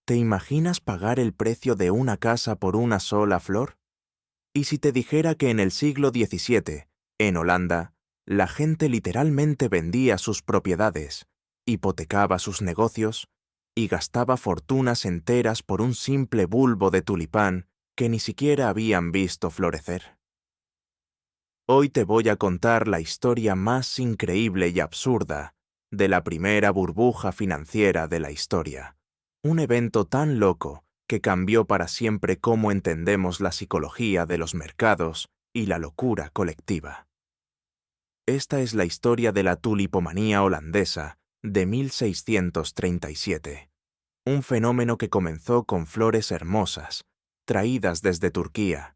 ¿Te imaginas pagar el precio de una casa por una sola flor? ¿Y si te dijera que en el siglo XVII, en Holanda, la gente literalmente vendía sus propiedades, hipotecaba sus negocios y gastaba fortunas enteras por un simple bulbo de tulipán que ni siquiera habían visto florecer? Hoy te voy a contar la historia más increíble y absurda de la primera burbuja financiera de la historia. Un evento tan loco que cambió para siempre cómo entendemos la psicología de los mercados y la locura colectiva. Esta es la historia de la tulipomanía holandesa de 1637, un fenómeno que comenzó con flores hermosas, traídas desde Turquía,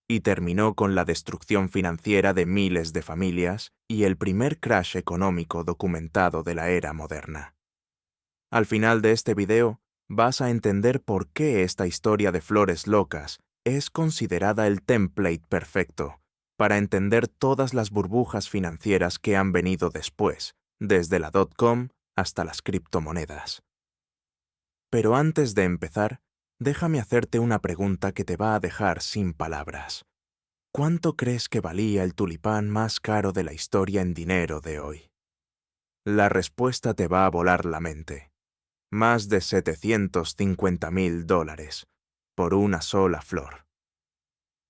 y terminó con la destrucción financiera de miles de familias y el primer crash económico documentado de la era moderna. Al final de este video, vas a entender por qué esta historia de flores locas es considerada el template perfecto para entender todas las burbujas financieras que han venido después, desde la .com hasta las criptomonedas. Pero antes de empezar, déjame hacerte una pregunta que te va a dejar sin palabras. ¿Cuánto crees que valía el tulipán más caro de la historia en dinero de hoy? La respuesta te va a volar la mente. Más de $750.000 por una sola flor.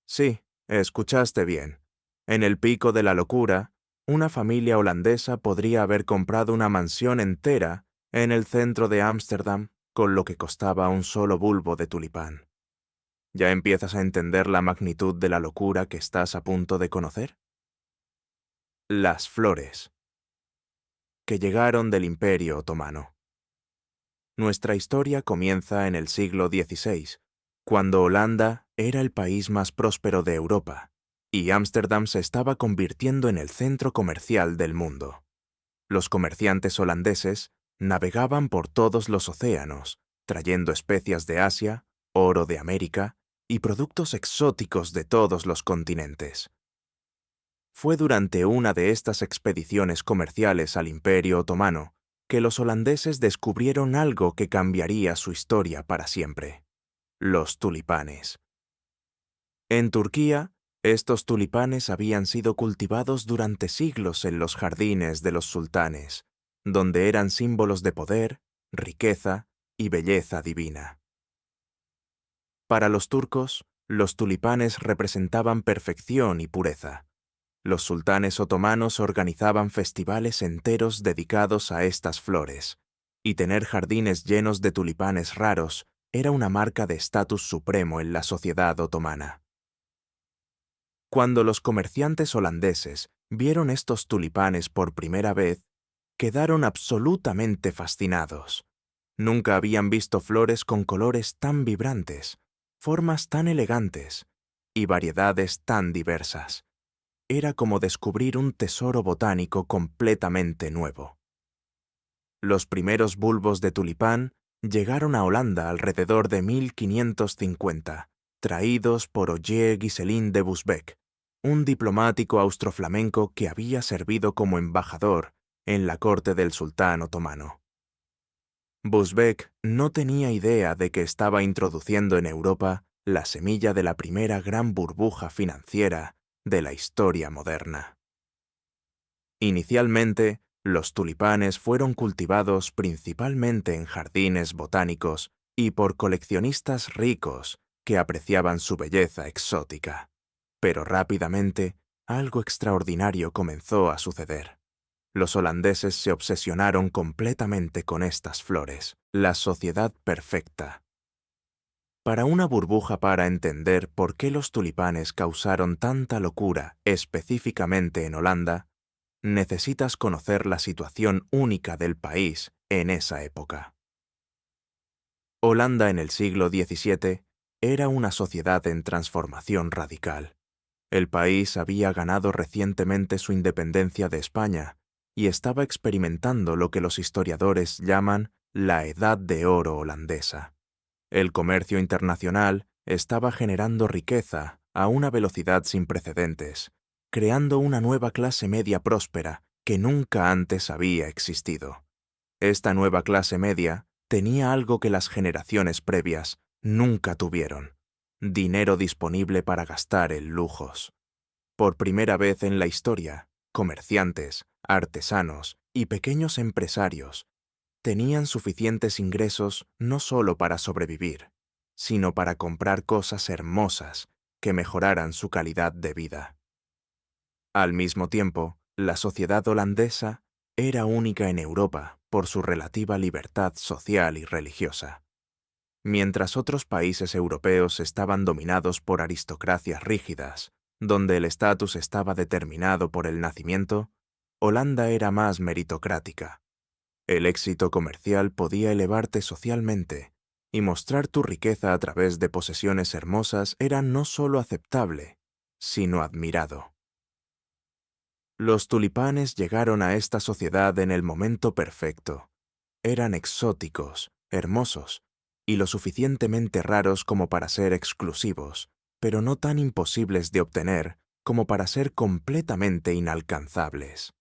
Sí, escuchaste bien. En el pico de la locura, una familia holandesa podría haber comprado una mansión entera en el centro de Ámsterdam con lo que costaba un solo bulbo de tulipán. ¿Ya empiezas a entender la magnitud de la locura que estás a punto de conocer? Las flores, que llegaron del Imperio Otomano. Nuestra historia comienza en el siglo XVI, cuando Holanda era el país más próspero de Europa, y Ámsterdam se estaba convirtiendo en el centro comercial del mundo. Los comerciantes holandeses navegaban por todos los océanos, trayendo especias de Asia, oro de América y productos exóticos de todos los continentes. Fue durante una de estas expediciones comerciales al Imperio Otomano que los holandeses descubrieron algo que cambiaría su historia para siempre: los tulipanes. En Turquía, estos tulipanes habían sido cultivados durante siglos en los jardines de los sultanes, donde eran símbolos de poder, riqueza y belleza divina. Para los turcos, los tulipanes representaban perfección y pureza. Los sultanes otomanos organizaban festivales enteros dedicados a estas flores, y tener jardines llenos de tulipanes raros era una marca de estatus supremo en la sociedad otomana. Cuando los comerciantes holandeses vieron estos tulipanes por primera vez, quedaron absolutamente fascinados. Nunca habían visto flores con colores tan vibrantes, formas tan elegantes y variedades tan diversas. Era como descubrir un tesoro botánico completamente nuevo. Los primeros bulbos de tulipán llegaron a Holanda alrededor de 1550, traídos por Ogier Ghisselin de Busbecq, un diplomático austroflamenco que había servido como embajador en la corte del sultán otomano. Busbecq no tenía idea de que estaba introduciendo en Europa la semilla de la primera gran burbuja financiera de la historia moderna. Inicialmente, los tulipanes fueron cultivados principalmente en jardines botánicos y por coleccionistas ricos que apreciaban su belleza exótica. Pero rápidamente, algo extraordinario comenzó a suceder. Los holandeses se obsesionaron completamente con estas flores, la sociedad perfecta. Para una burbuja para entender por qué los tulipanes causaron tanta locura específicamente en Holanda, necesitas conocer la situación única del país en esa época. Holanda en el siglo XVII era una sociedad en transformación radical. El país había ganado recientemente su independencia de España y estaba experimentando lo que los historiadores llaman la Edad de Oro holandesa. El comercio internacional estaba generando riqueza a una velocidad sin precedentes, creando una nueva clase media próspera que nunca antes había existido. Esta nueva clase media tenía algo que las generaciones previas nunca tuvieron: dinero disponible para gastar en lujos. Por primera vez en la historia, comerciantes, artesanos y pequeños empresarios tenían suficientes ingresos no solo para sobrevivir, sino para comprar cosas hermosas que mejoraran su calidad de vida. Al mismo tiempo, la sociedad holandesa era única en Europa por su relativa libertad social y religiosa. Mientras otros países europeos estaban dominados por aristocracias rígidas, donde el estatus estaba determinado por el nacimiento, Holanda era más meritocrática. El éxito comercial podía elevarte socialmente, y mostrar tu riqueza a través de posesiones hermosas era no solo aceptable, sino admirado. Los tulipanes llegaron a esta sociedad en el momento perfecto. Eran exóticos, hermosos, y lo suficientemente raros como para ser exclusivos, pero no tan imposibles de obtener como para ser completamente inalcanzables.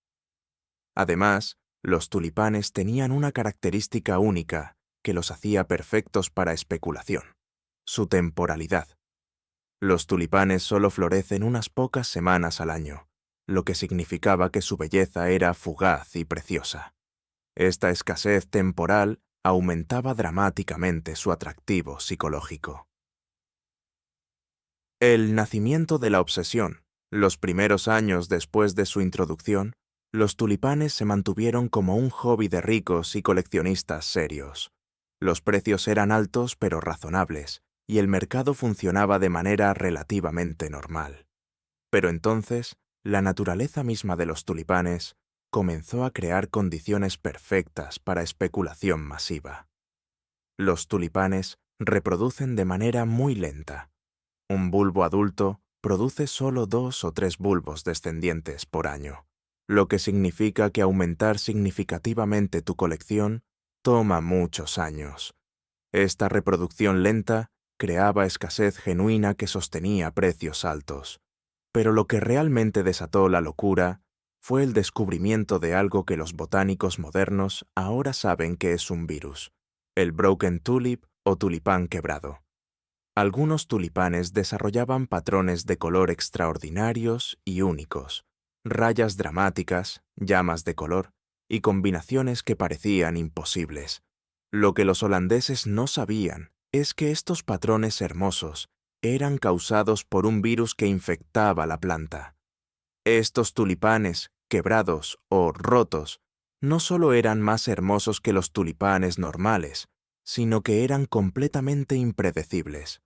Además, los tulipanes tenían una característica única que los hacía perfectos para especulación: su temporalidad. Los tulipanes solo florecen unas pocas semanas al año, lo que significaba que su belleza era fugaz y preciosa. Esta escasez temporal aumentaba dramáticamente su atractivo psicológico. El nacimiento de la obsesión. Los primeros años después de su introducción, los tulipanes se mantuvieron como un hobby de ricos y coleccionistas serios. Los precios eran altos pero razonables, y el mercado funcionaba de manera relativamente normal. Pero entonces, la naturaleza misma de los tulipanes comenzó a crear condiciones perfectas para especulación masiva. Los tulipanes reproducen de manera muy lenta. Un bulbo adulto produce solo 2 o 3 bulbos descendientes por año, lo que significa que aumentar significativamente tu colección toma muchos años. Esta reproducción lenta creaba escasez genuina que sostenía precios altos. Pero lo que realmente desató la locura fue el descubrimiento de algo que los botánicos modernos ahora saben que es un virus: el broken tulip o tulipán quebrado. Algunos tulipanes desarrollaban patrones de color extraordinarios y únicos, rayas dramáticas, llamas de color y combinaciones que parecían imposibles. Lo que los holandeses no sabían es que estos patrones hermosos eran causados por un virus que infectaba la planta. Estos tulipanes, quebrados o rotos, no solo eran más hermosos que los tulipanes normales, sino que eran completamente impredecibles.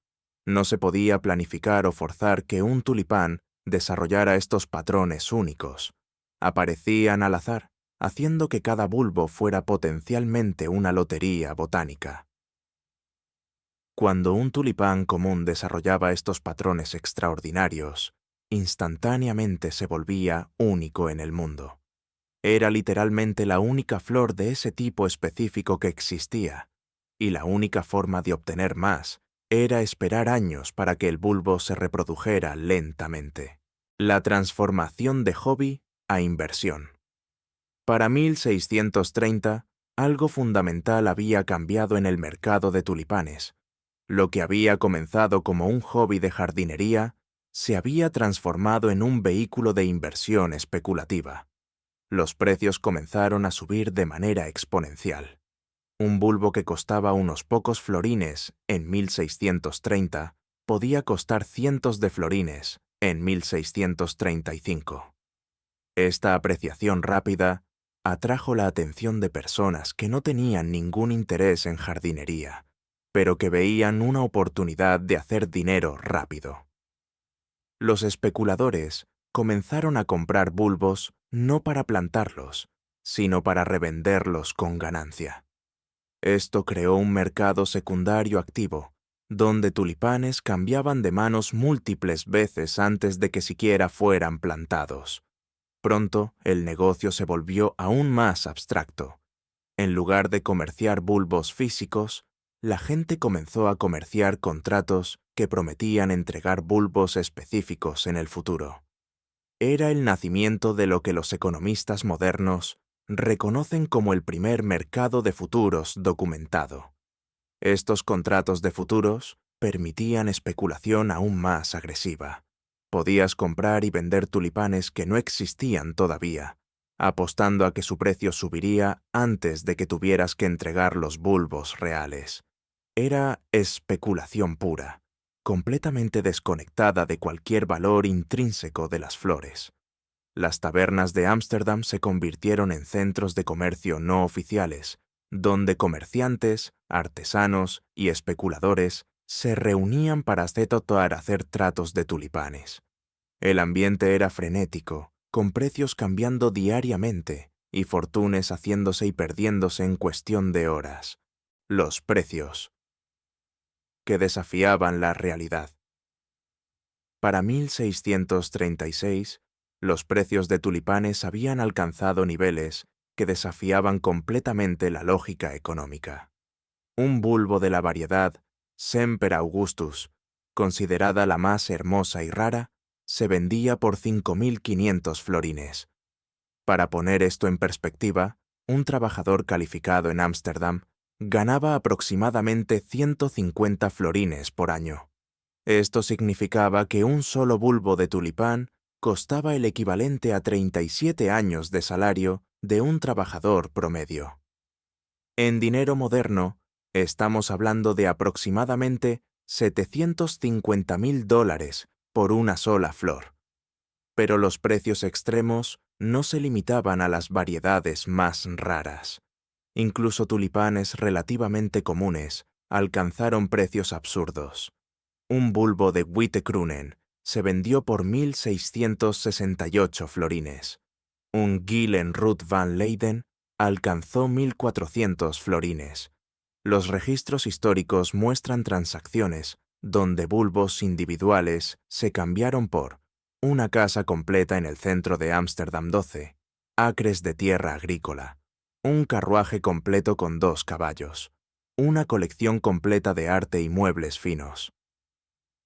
No se podía planificar o forzar que un tulipán desarrollara estos patrones únicos. Aparecían al azar, haciendo que cada bulbo fuera potencialmente una lotería botánica. Cuando un tulipán común desarrollaba estos patrones extraordinarios, instantáneamente se volvía único en el mundo. Era literalmente la única flor de ese tipo específico que existía, y la única forma de obtener más era esperar años para que el bulbo se reprodujera lentamente. La transformación de hobby a inversión. Para 1630, algo fundamental había cambiado en el mercado de tulipanes. Lo que había comenzado como un hobby de jardinería se había transformado en un vehículo de inversión especulativa. Los precios comenzaron a subir de manera exponencial. Un bulbo que costaba unos pocos florines en 1630 podía costar cientos de florines en 1635. Esta apreciación rápida atrajo la atención de personas que no tenían ningún interés en jardinería, pero que veían una oportunidad de hacer dinero rápido. Los especuladores comenzaron a comprar bulbos no para plantarlos, sino para revenderlos con ganancia. Esto creó un mercado secundario activo, donde tulipanes cambiaban de manos múltiples veces antes de que siquiera fueran plantados. Pronto, el negocio se volvió aún más abstracto. En lugar de comerciar bulbos físicos, la gente comenzó a comerciar contratos que prometían entregar bulbos específicos en el futuro. Era el nacimiento de lo que los economistas modernos reconocen como el primer mercado de futuros documentado. Estos contratos de futuros permitían especulación aún más agresiva. Podías comprar y vender tulipanes que no existían todavía, apostando a que su precio subiría antes de que tuvieras que entregar los bulbos reales. Era especulación pura, completamente desconectada de cualquier valor intrínseco de las flores. Las tabernas de Ámsterdam se convirtieron en centros de comercio no oficiales, donde comerciantes, artesanos y especuladores se reunían para hacer tratos de tulipanes. El ambiente era frenético, con precios cambiando diariamente y fortunas haciéndose y perdiéndose en cuestión de horas. Los precios, que desafiaban la realidad. Para 1636, los precios de tulipanes habían alcanzado niveles que desafiaban completamente la lógica económica. Un bulbo de la variedad Semper Augustus, considerada la más hermosa y rara, se vendía por 5.500 florines. Para poner esto en perspectiva, un trabajador calificado en Ámsterdam ganaba aproximadamente 150 florines por año. Esto significaba que un solo bulbo de tulipán costaba el equivalente a 37 años de salario de un trabajador promedio. En dinero moderno, estamos hablando de aproximadamente $750.000 por una sola flor. Pero los precios extremos no se limitaban a las variedades más raras. Incluso tulipanes relativamente comunes alcanzaron precios absurdos. Un bulbo de Wittekrunen se vendió por 1.668 florines. Un Gyllenroot van Leyden alcanzó 1.400 florines. Los registros históricos muestran transacciones donde bulbos individuales se cambiaron por una casa completa en el centro de Ámsterdam 12, acres de tierra agrícola, un carruaje completo con 2 caballos, una colección completa de arte y muebles finos.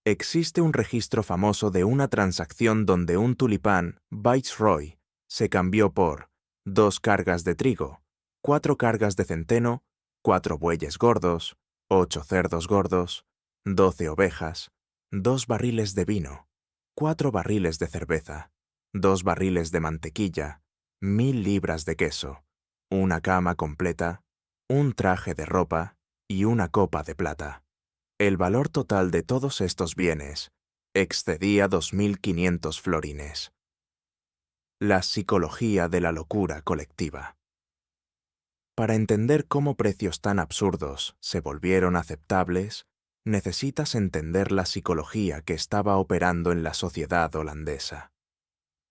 Existe un registro famoso de una transacción donde un tulipán Viceroy se cambió por 2 cargas de trigo, 4 cargas de centeno, 4 bueyes gordos, 8 cerdos gordos, 12 ovejas, 2 barriles de vino, 4 barriles de cerveza, 2 barriles de mantequilla, 1.000 libras de queso, una cama completa, un traje de ropa y una copa de plata. El valor total de todos estos bienes excedía 2.500 florines. La psicología de la locura colectiva. Para entender cómo precios tan absurdos se volvieron aceptables, necesitas entender la psicología que estaba operando en la sociedad holandesa.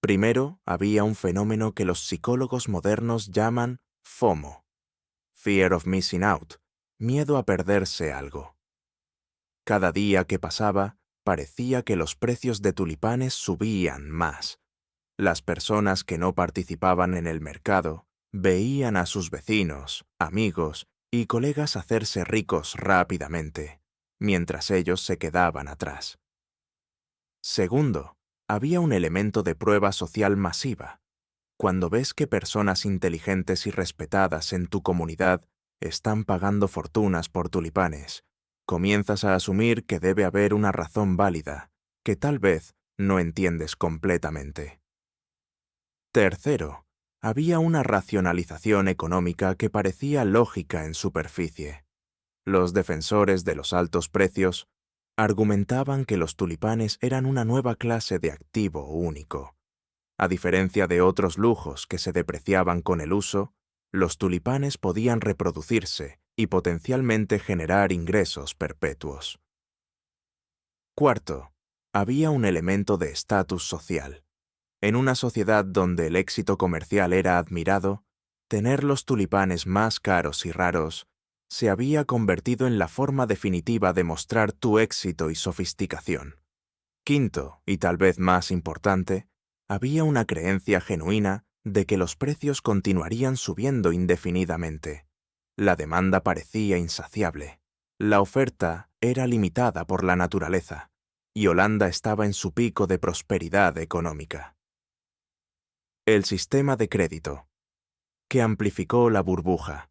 Primero, había un fenómeno que los psicólogos modernos llaman FOMO, Fear of Missing Out, miedo a perderse algo. Cada día que pasaba, parecía que los precios de tulipanes subían más. Las personas que no participaban en el mercado veían a sus vecinos, amigos y colegas hacerse ricos rápidamente, mientras ellos se quedaban atrás. Segundo, había un elemento de prueba social masiva. Cuando ves que personas inteligentes y respetadas en tu comunidad están pagando fortunas por tulipanes, comienzas a asumir que debe haber una razón válida, que tal vez no entiendes completamente. Tercero, había una racionalización económica que parecía lógica en superficie. Los defensores de los altos precios argumentaban que los tulipanes eran una nueva clase de activo único. A diferencia de otros lujos que se depreciaban con el uso, los tulipanes podían reproducirse y potencialmente generar ingresos perpetuos. Cuarto, había un elemento de estatus social. En una sociedad donde el éxito comercial era admirado, tener los tulipanes más caros y raros se había convertido en la forma definitiva de mostrar tu éxito y sofisticación. Quinto, y tal vez más importante, había una creencia genuina de que los precios continuarían subiendo indefinidamente. La demanda parecía insaciable. La oferta era limitada por la naturaleza, y Holanda estaba en su pico de prosperidad económica. El sistema de crédito. que amplificó la burbuja.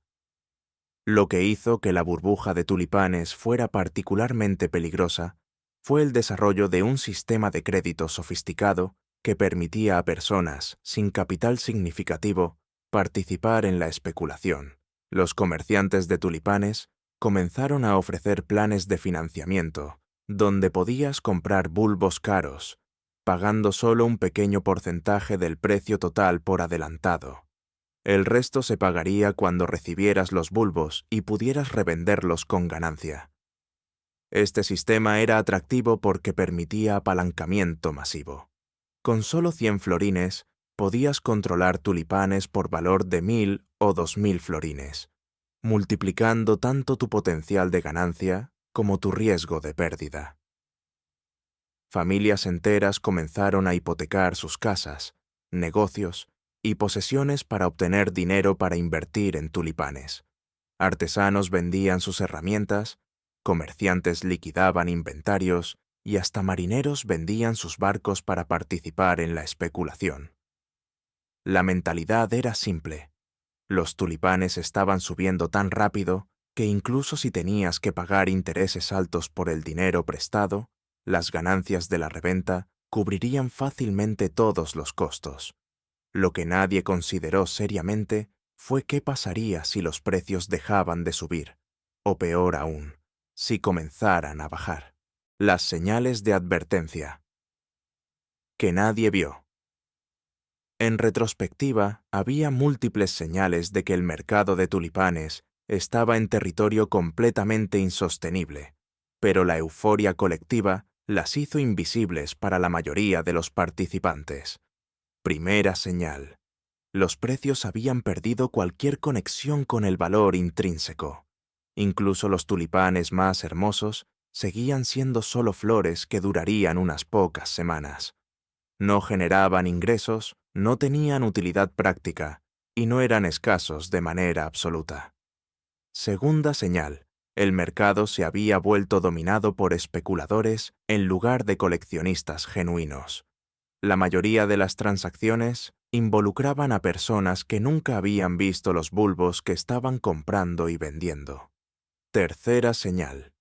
Lo que hizo que la burbuja de tulipanes fuera particularmente peligrosa fue el desarrollo de un sistema de crédito sofisticado que permitía a personas sin capital significativo participar en la especulación. Los comerciantes de tulipanes comenzaron a ofrecer planes de financiamiento donde podías comprar bulbos caros, pagando solo un pequeño porcentaje del precio total por adelantado. El resto se pagaría cuando recibieras los bulbos y pudieras revenderlos con ganancia. Este sistema era atractivo porque permitía apalancamiento masivo. Con solo 100 florines, podías controlar tulipanes por valor de 1.000 o 2.000 florines, multiplicando tanto tu potencial de ganancia como tu riesgo de pérdida. Familias enteras comenzaron a hipotecar sus casas, negocios y posesiones para obtener dinero para invertir en tulipanes. Artesanos vendían sus herramientas, comerciantes liquidaban inventarios y hasta marineros vendían sus barcos para participar en la especulación. La mentalidad era simple. Los tulipanes estaban subiendo tan rápido que incluso si tenías que pagar intereses altos por el dinero prestado, las ganancias de la reventa cubrirían fácilmente todos los costos. Lo que nadie consideró seriamente fue qué pasaría si los precios dejaban de subir, o peor aún, si comenzaran a bajar. Las señales de advertencia. Que nadie vio. En retrospectiva, había múltiples señales de que el mercado de tulipanes estaba en territorio completamente insostenible, pero la euforia colectiva las hizo invisibles para la mayoría de los participantes. Primera señal. Los precios habían perdido cualquier conexión con el valor intrínseco. Incluso los tulipanes más hermosos seguían siendo solo flores que durarían unas pocas semanas. No generaban ingresos, no tenían utilidad práctica y no eran escasos de manera absoluta. Segunda señal. El mercado se había vuelto dominado por especuladores en lugar de coleccionistas genuinos. La mayoría de las transacciones involucraban a personas que nunca habían visto los bulbos que estaban comprando y vendiendo. Tercera señal.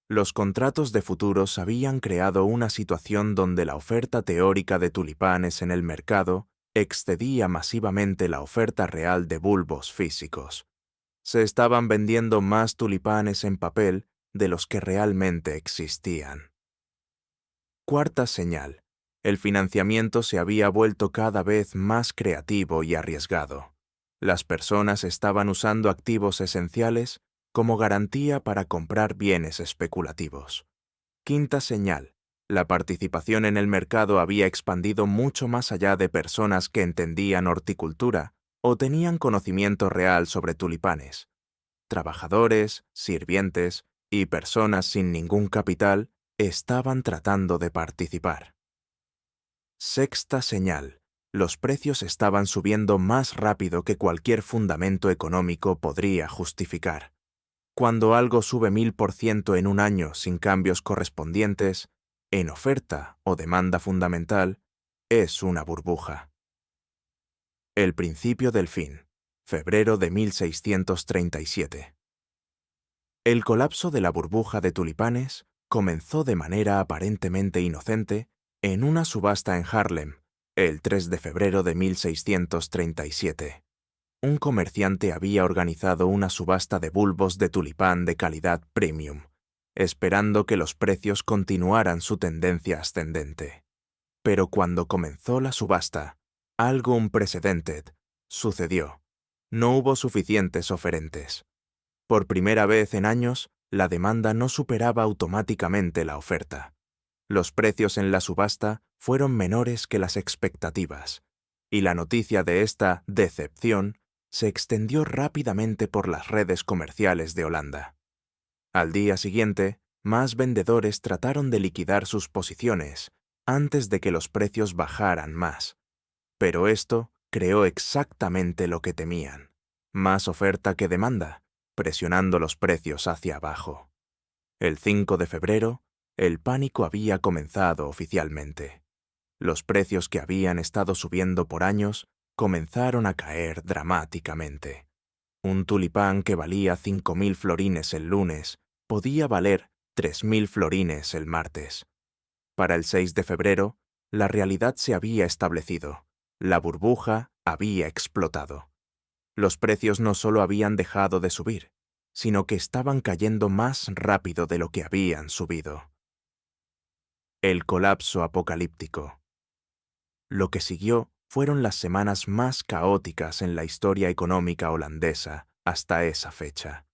Los contratos de futuros habían creado una situación donde la oferta teórica de tulipanes en el mercado excedía masivamente la oferta real de bulbos físicos. Se estaban vendiendo más tulipanes en papel de los que realmente existían. Cuarta señal. El financiamiento se había vuelto cada vez más creativo y arriesgado. Las personas estaban usando activos esenciales como garantía para comprar bienes especulativos. Quinta señal. La participación en el mercado había expandido mucho más allá de personas que entendían horticultura o tenían conocimiento real sobre tulipanes. Trabajadores, sirvientes y personas sin ningún capital estaban tratando de participar. Sexta señal. Los precios estaban subiendo más rápido que cualquier fundamento económico podría justificar. Cuando algo sube 1000% en un año sin cambios correspondientes, en oferta o demanda fundamental, es una burbuja. El principio del fin. Febrero de 1637. El colapso de la burbuja de tulipanes comenzó de manera aparentemente inocente en una subasta en Haarlem, el 3 de febrero de 1637. Un comerciante había organizado una subasta de bulbos de tulipán de calidad premium, esperando que los precios continuaran su tendencia ascendente. Pero cuando comenzó la subasta, algo unprecedented sucedió. No hubo suficientes oferentes. Por primera vez en años, la demanda no superaba automáticamente la oferta. Los precios en la subasta fueron menores que las expectativas, y la noticia de esta decepción se extendió rápidamente por las redes comerciales de Holanda. Al día siguiente, más vendedores trataron de liquidar sus posiciones antes de que los precios bajaran más. Pero esto creó exactamente lo que temían: más oferta que demanda, presionando los precios hacia abajo. El 5 de febrero, el pánico había comenzado oficialmente. Los precios que habían estado subiendo por años comenzaron a caer dramáticamente. Un tulipán que valía 5.000 florines el lunes podía valer 3.000 florines el martes. Para el 6 de febrero, la realidad se había establecido. La burbuja había explotado. Los precios no solo habían dejado de subir, sino que estaban cayendo más rápido de lo que habían subido. El colapso apocalíptico. Lo que siguió fueron las semanas más caóticas en la historia económica holandesa hasta esa fecha.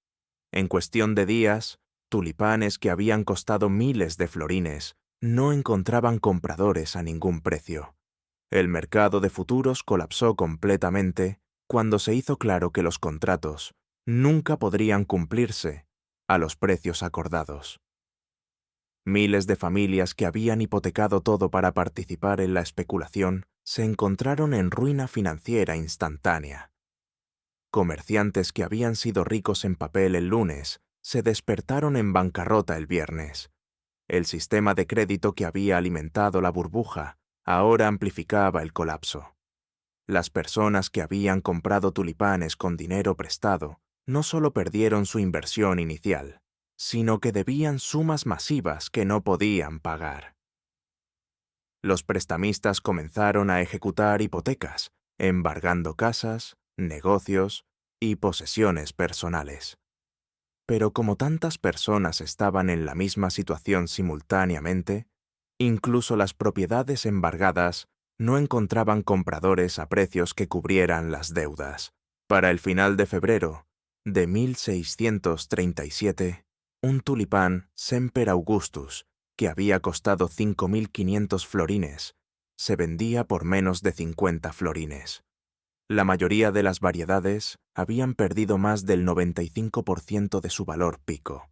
En cuestión de días, tulipanes que habían costado miles de florines no encontraban compradores a ningún precio. El mercado de futuros colapsó completamente cuando se hizo claro que los contratos nunca podrían cumplirse a los precios acordados. Miles de familias que habían hipotecado todo para participar en la especulación se encontraron en ruina financiera instantánea. Comerciantes que habían sido ricos en papel el lunes se despertaron en bancarrota el viernes. El sistema de crédito que había alimentado la burbuja ahora amplificaba el colapso. Las personas que habían comprado tulipanes con dinero prestado no solo perdieron su inversión inicial, sino que debían sumas masivas que no podían pagar. Los prestamistas comenzaron a ejecutar hipotecas, embargando casas, negocios y posesiones personales. Pero como tantas personas estaban en la misma situación simultáneamente, incluso las propiedades embargadas no encontraban compradores a precios que cubrieran las deudas. Para el final de febrero de 1637, un tulipán Semper Augustus, que había costado 5.500 florines, se vendía por menos de 50 florines. La mayoría de las variedades habían perdido más del 95% de su valor pico.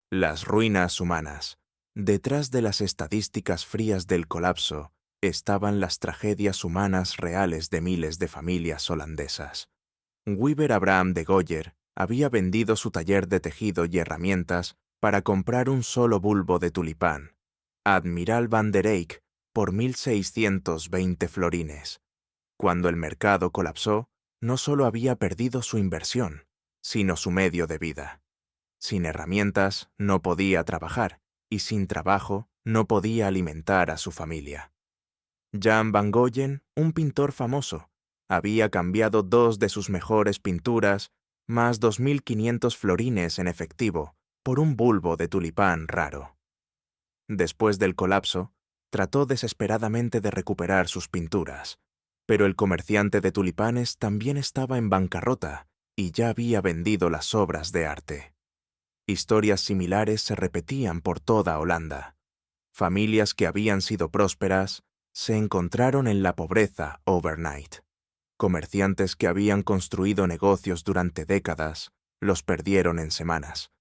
Las ruinas humanas. Detrás de las estadísticas frías del colapso estaban las tragedias humanas reales de miles de familias holandesas. Weber Abraham de Goyer había vendido su taller de tejido y herramientas para comprar un solo bulbo de tulipán, Admiral van der Eyck, por 1.620 florines. Cuando el mercado colapsó, no solo había perdido su inversión, sino su medio de vida. Sin herramientas no podía trabajar, y sin trabajo no podía alimentar a su familia. Jan van Goyen, un pintor famoso, había cambiado 2 de sus mejores pinturas, más 2.500 florines en efectivo, por un bulbo de tulipán raro. Después del colapso, trató desesperadamente de recuperar sus pinturas, pero el comerciante de tulipanes también estaba en bancarrota y ya había vendido las obras de arte. Historias similares se repetían por toda Holanda. Familias que habían sido prósperas se encontraron en la pobreza overnight. Comerciantes que habían construido negocios durante décadas los perdieron en semanas.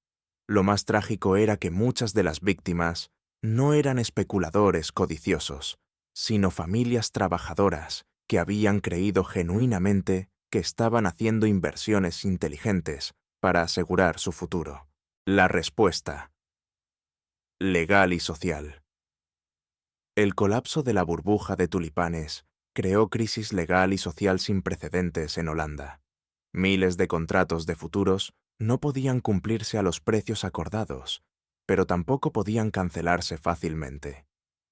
Lo más trágico era que muchas de las víctimas no eran especuladores codiciosos, sino familias trabajadoras que habían creído genuinamente que estaban haciendo inversiones inteligentes para asegurar su futuro. La respuesta. Legal y social. El colapso de la burbuja de tulipanes creó crisis legal y social sin precedentes en Holanda. Miles de contratos de futuros no podían cumplirse a los precios acordados, pero tampoco podían cancelarse fácilmente.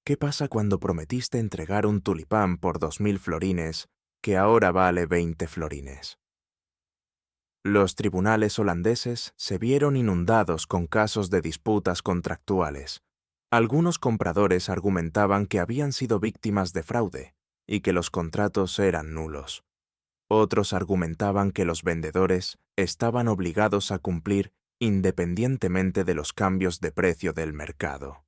¿Qué pasa cuando prometiste entregar un tulipán por 2.000 florines que ahora vale 20 florines? Los tribunales holandeses se vieron inundados con casos de disputas contractuales. Algunos compradores argumentaban que habían sido víctimas de fraude y que los contratos eran nulos. Otros argumentaban que los vendedores estaban obligados a cumplir independientemente de los cambios de precio del mercado.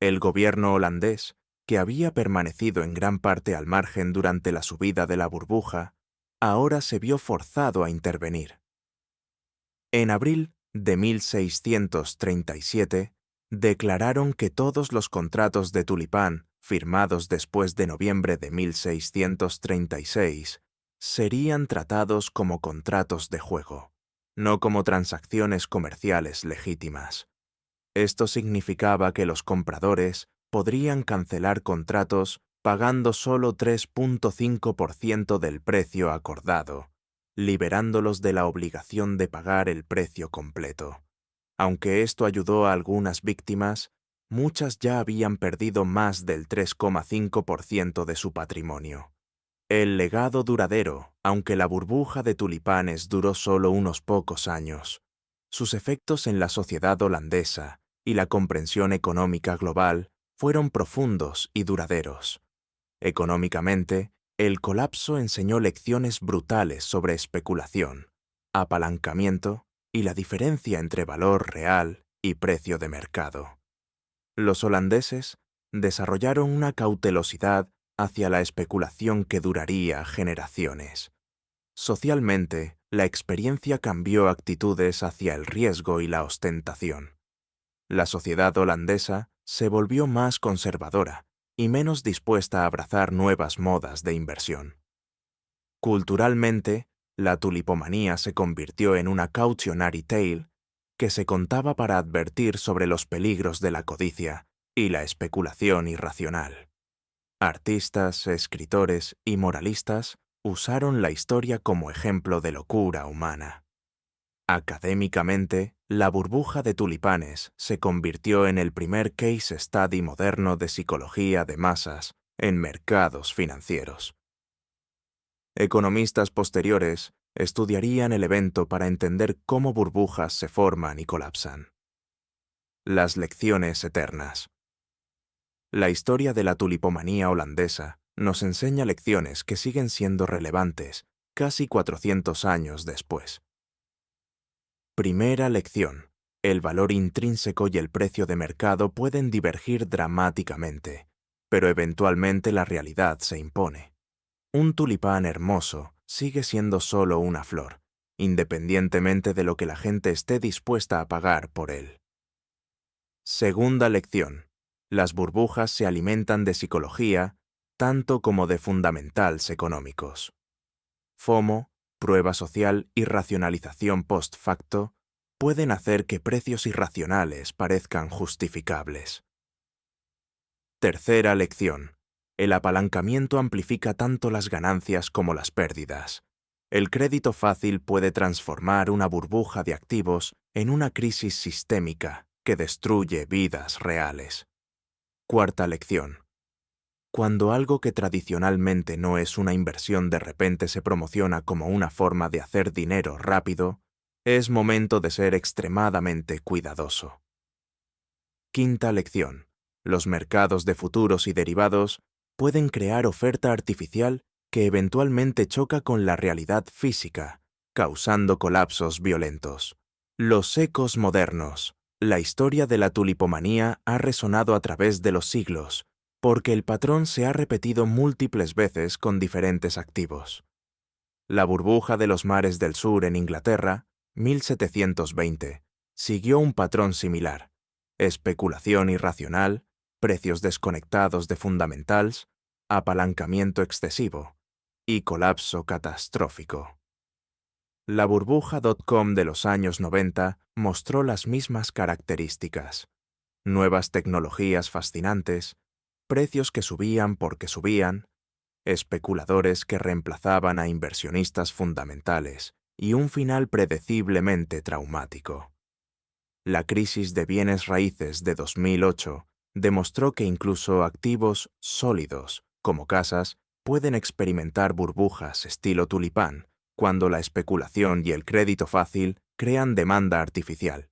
El gobierno holandés, que había permanecido en gran parte al margen durante la subida de la burbuja, ahora se vio forzado a intervenir. En abril de 1637, declararon que todos los contratos de tulipán firmados después de noviembre de 1636 serían tratados como contratos de juego, no como transacciones comerciales legítimas. Esto significaba que los compradores podrían cancelar contratos pagando solo 3,5% del precio acordado, liberándolos de la obligación de pagar el precio completo. Aunque esto ayudó a algunas víctimas, muchas ya habían perdido más del 3,5% de su patrimonio. El legado duradero, aunque la burbuja de tulipanes duró solo unos pocos años, sus efectos en la sociedad holandesa y la comprensión económica global fueron profundos y duraderos. Económicamente, el colapso enseñó lecciones brutales sobre especulación, apalancamiento y la diferencia entre valor real y precio de mercado. Los holandeses desarrollaron una cautelosidad hacia la especulación que duraría generaciones. Socialmente, la experiencia cambió actitudes hacia el riesgo y la ostentación. La sociedad holandesa se volvió más conservadora y menos dispuesta a abrazar nuevas modas de inversión. Culturalmente, la tulipomanía se convirtió en una cautionary tale que se contaba para advertir sobre los peligros de la codicia y la especulación irracional. Artistas, escritores y moralistas usaron la historia como ejemplo de locura humana. Académicamente, la burbuja de tulipanes se convirtió en el primer case study moderno de psicología de masas en mercados financieros. Economistas posteriores estudiarían el evento para entender cómo burbujas se forman y colapsan. Las lecciones eternas. La historia de la tulipomanía holandesa nos enseña lecciones que siguen siendo relevantes casi 400 años después. Primera lección. El valor intrínseco y el precio de mercado pueden divergir dramáticamente, pero eventualmente la realidad se impone. Un tulipán hermoso sigue siendo solo una flor, independientemente de lo que la gente esté dispuesta a pagar por él. Segunda lección. Las burbujas se alimentan de psicología tanto como de fundamentals económicos. FOMO, prueba social y racionalización post facto pueden hacer que precios irracionales parezcan justificables. Tercera lección. El apalancamiento amplifica tanto las ganancias como las pérdidas. El crédito fácil puede transformar una burbuja de activos en una crisis sistémica que destruye vidas reales. Cuarta lección. Cuando algo que tradicionalmente no es una inversión de repente se promociona como una forma de hacer dinero rápido, es momento de ser extremadamente cuidadoso. Quinta lección. Los mercados de futuros y derivados pueden crear oferta artificial que eventualmente choca con la realidad física, causando colapsos violentos. Los ecos modernos. La historia de la tulipomanía ha resonado a través de los siglos, porque el patrón se ha repetido múltiples veces con diferentes activos. La burbuja de los mares del sur en Inglaterra, 1720, siguió un patrón similar: especulación irracional, precios desconectados de fundamentals, apalancamiento excesivo y colapso catastrófico. La burbuja .com de los años 90 mostró las mismas características: nuevas tecnologías fascinantes, precios que subían porque subían, especuladores que reemplazaban a inversionistas fundamentales y un final predeciblemente traumático. La crisis de bienes raíces de 2008 demostró que incluso activos sólidos, como casas, pueden experimentar burbujas estilo tulipán cuando la especulación y el crédito fácil crean demanda artificial.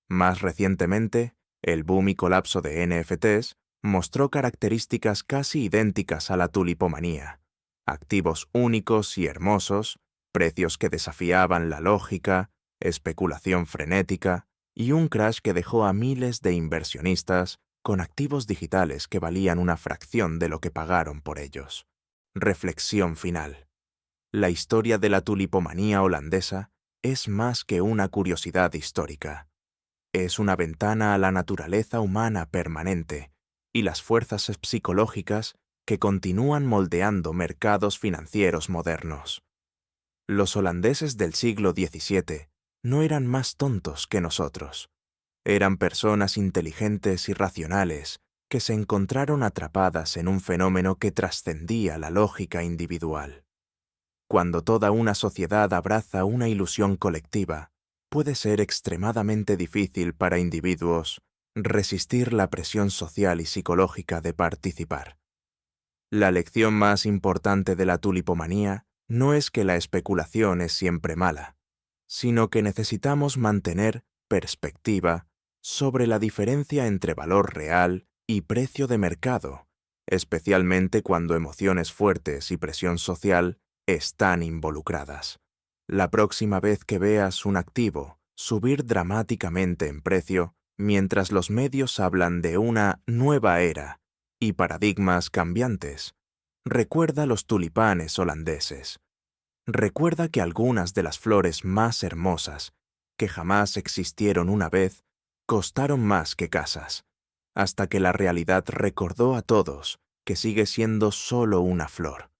Más recientemente, el boom y colapso de NFTs mostró características casi idénticas a la tulipomanía: activos únicos y hermosos, precios que desafiaban la lógica, especulación frenética y un crash que dejó a miles de inversionistas con activos digitales que valían una fracción de lo que pagaron por ellos. Reflexión final. La historia de la tulipomanía holandesa es más que una curiosidad histórica. Es una ventana a la naturaleza humana permanente y las fuerzas psicológicas que continúan moldeando mercados financieros modernos. Los holandeses del siglo XVII no eran más tontos que nosotros. Eran personas inteligentes y racionales que se encontraron atrapadas en un fenómeno que trascendía la lógica individual. Cuando toda una sociedad abraza una ilusión colectiva, puede ser extremadamente difícil para individuos resistir la presión social y psicológica de participar. La lección más importante de la tulipomanía no es que la especulación es siempre mala, sino que necesitamos mantener perspectiva sobre la diferencia entre valor real y precio de mercado, especialmente cuando emociones fuertes y presión social están involucradas. La próxima vez que veas un activo subir dramáticamente en precio, mientras los medios hablan de una nueva era y paradigmas cambiantes, recuerda los tulipanes holandeses. Recuerda que algunas de las flores más hermosas que jamás existieron una vez costaron más que casas, hasta que la realidad recordó a todos que sigue siendo solo una flor.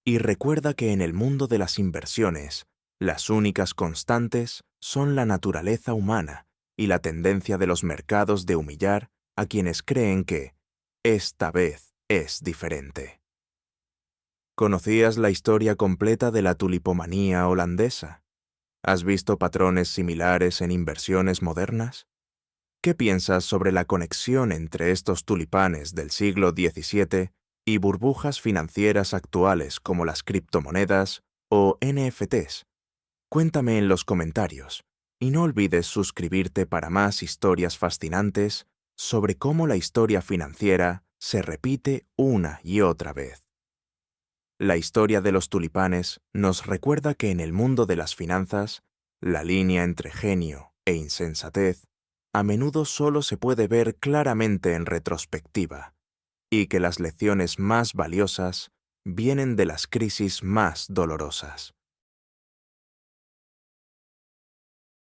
Y recuerda que en el mundo de las inversiones, las únicas constantes son la naturaleza humana y la tendencia de los mercados de humillar a quienes creen que esta vez es diferente. ¿Conocías la historia completa de la tulipomanía holandesa? ¿Has visto patrones similares en inversiones modernas? ¿Qué piensas sobre la conexión entre estos tulipanes del siglo XVII y burbujas financieras actuales como las criptomonedas o NFTs? Cuéntame en los comentarios y no olvides suscribirte para más historias fascinantes sobre cómo la historia financiera se repite una y otra vez. La historia de los tulipanes nos recuerda que en el mundo de las finanzas, la línea entre genio e insensatez a menudo solo se puede ver claramente en retrospectiva, y que las lecciones más valiosas vienen de las crisis más dolorosas.